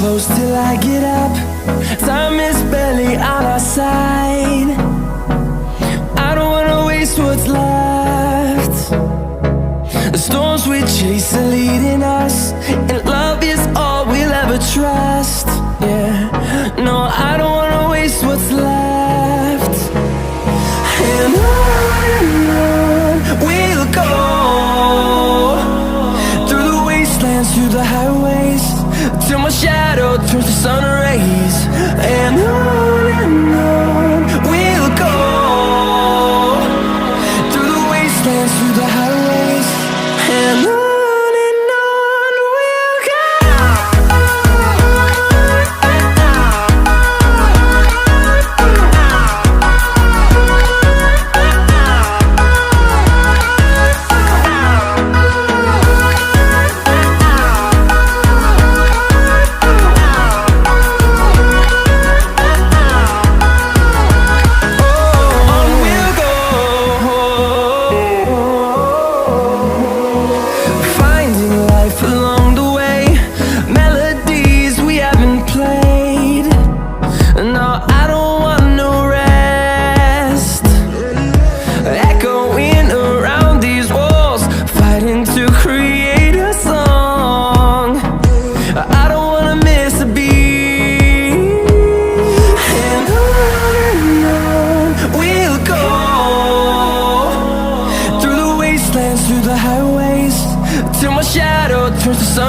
close till I get up. Time is barely on our side. I don't wanna waste what's left. The storms we chase are leading us, and love is all we'll ever trust. Yeah, no, I don't wanna waste what's left. And on we'll go, through the wastelands, through the highways, till my shadow turns to sun rays. And on we'll go, through the wastelands, through the highways, and on we'll go. Along the way, melodies we haven't played. No, I don't want no rest. Echoing around these walls, fighting to create a song. I don't wanna miss a beat. And on we'll go, through the wastelands, through the highways, till my shadow turns to sun.